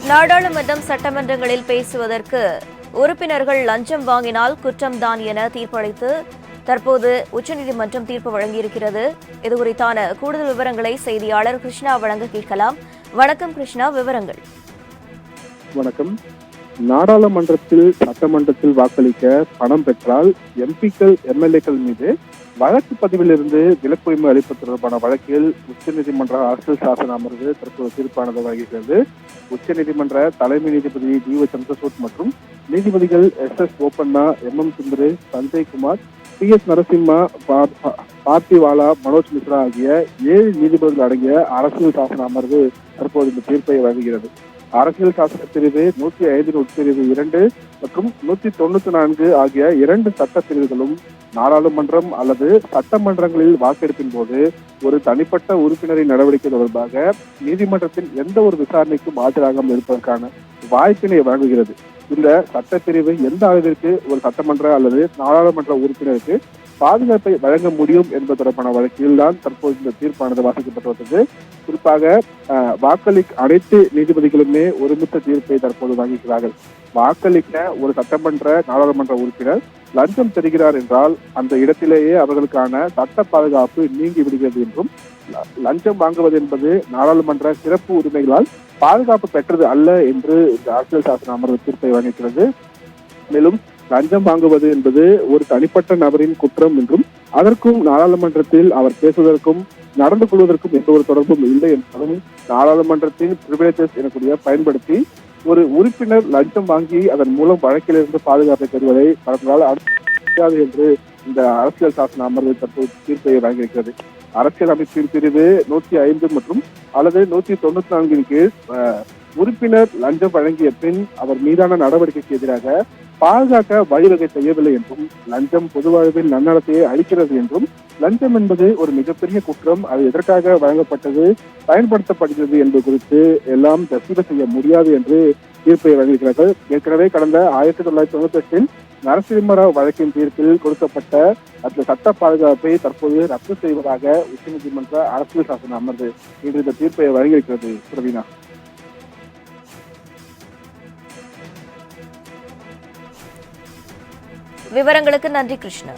நாடாளுமன்றம் சட்டமன்றங்களில் பேசுவதற்கு உறுப்பினர்கள் லஞ்சம் வாங்கினால் குற்றம்தான் என தீர்ப்பளித்து தற்போது உச்சநீதிமன்றம் தீர்ப்பு வழங்கியிருக்கிறது. இதுகுறித்தான கூடுதல் விவரங்களை செய்தியாளர் கிருஷ்ணா வழங்க கேட்கலாம். வணக்கம் கிருஷ்ணா, விவரங்கள். வணக்கம். நாடாளுமன்றத்தில் சட்டமன்றத்தில் வாக்களிக்க பணம் பெற்றால் எம்பிக்கள் எம்எல்ஏக்கள் மீது வழக்கு பதிவிலிருந்து விலக்குரிமை அளிப்பது தொடர்பான வழக்கில் உச்சநீதிமன்ற அரசியல் சாசன அமர்வு தற்போது தீர்ப்பானது வழங்குகிறது. உச்சநீதிமன்ற தலைமை நீதிபதி டி.ஒய். சந்திரசூட் மற்றும் நீதிபதிகள் எஸ்.எஸ். போப்பண்ணா, எம்.எம். சுந்தரு, சஞ்சய் குமார், பி.எஸ். நரசிம்மா, பார்த்திவாலா, மனோஜ் மிஸ்ரா ஆகிய 7 நீதிபதிகள் அடங்கிய அரசியல் சாசன அமர்வு தற்போது இந்த தீர்ப்பை வழங்குகிறது. அரசியல் சாசன பிரிவு 105 உட்பிரிவு 2 மற்றும் 194 ஆகிய 2 சட்ட பிரிவுகளும் நாடாளுமன்றம் அல்லது சட்டமன்றங்களில் வாக்கெடுப்பின் போது ஒரு தனிப்பட்ட உறுப்பினரின் நடவடிக்கை தொடர்பாக நீதிமன்றத்தின் எந்த ஒரு விசாரணைக்கும் ஆஜராகாமல் இருப்பதற்கான வாய்ப்பினை வழங்குகிறது. இந்த சட்டப்பிரிவு எந்த அளவிற்கு ஒரு சட்டமன்ற அல்லது நாடாளுமன்ற உறுப்பினருக்கு பாதுகாப்பை வழங்க முடியும் என்பது தொடர்பான வழக்கில் தான் தற்போது இந்த தீர்ப்பானது வாசிக்கப்பட்டு வந்தது. குறிப்பாக அனைத்து நீதிபதிகளுமே ஒருமித்த தீர்ப்பை தற்போது வழங்குகிறார்கள். வாக்களிக்க ஒரு சட்டமன்ற நாடாளுமன்ற உறுப்பினர் லஞ்சம் பெறுகிறார் என்றால் அந்த இடத்திலேயே அவர்களுக்கான சட்ட பாதுகாப்பு நீங்கி விடுகிறது என்றும், லஞ்சம் வாங்குவது என்பது நாடாளுமன்ற சிறப்பு உரிமைகளால் பாதுகாப்பு பெற்றது அல்ல என்று இந்த அரசியல் சாசன அமர்வு தீர்ப்பை வழங்குகிறது. மேலும் லஞ்சம் வாங்குவது என்பது ஒரு தனிப்பட்ட நபரின் குற்றம் என்றும், அதற்கும் நாடாளுமன்றத்தில் அவர் பேசுவதற்கும் நடந்து கொள்வதற்கும் எந்த ஒரு தொடர்பும் இல்லை என்றாலும், நாடாளுமன்றத்தின் பிரிவிலேஜஸ் எனக்கூடிய பயன்படுத்தி ஒரு உறுப்பினர் லஞ்சம் வாங்கி அதன் மூலம் வழக்கிலிருந்து பாதுகாப்பை பெறுவதை கடந்தால் முடியாது என்று இந்த அரசியல் சாசன அமர்வு தற்போது தீர்ப்பை வழங்கியிருக்கிறது. அரசியல் அமைப்பின் பிரிவு 105 மற்றும் அல்லது 194 கீழ் உறுப்பினர் லஞ்சம் வழங்கிய பின் அவர் மீதான நடவடிக்கைக்கு எதிராக பாதுகாக்க வழிவகை செய்யவில்லை என்றும், லஞ்சம் பொது வாழ்வில் நன்னடத்தையை அளிக்கிறது என்றும், லஞ்சம் என்பது ஒரு மிகப்பெரிய குற்றம், அது எதற்காக வழங்கப்பட்டது, பயன்படுத்தப்படுகிறது என்பது குறித்து எல்லாம் தசீத செய்ய முடியாது என்று தீர்ப்பை வழங்கியிருக்கிறார்கள். ஏற்கனவே கடந்த 1998 நரசிம்மராவ் வழக்கின் தீர்ப்பில் கொடுக்கப்பட்ட அந்த சட்ட பாதுகாப்பை தற்போது ரத்து செய்வதாக உச்சநீதிமன்ற அரசியல் சாசன அமர்வு இன்று இந்த தீர்ப்பை வழங்கியிருக்கிறது. பிரவீனா, விவரங்களுக்கு நன்றி கிருஷ்ணா.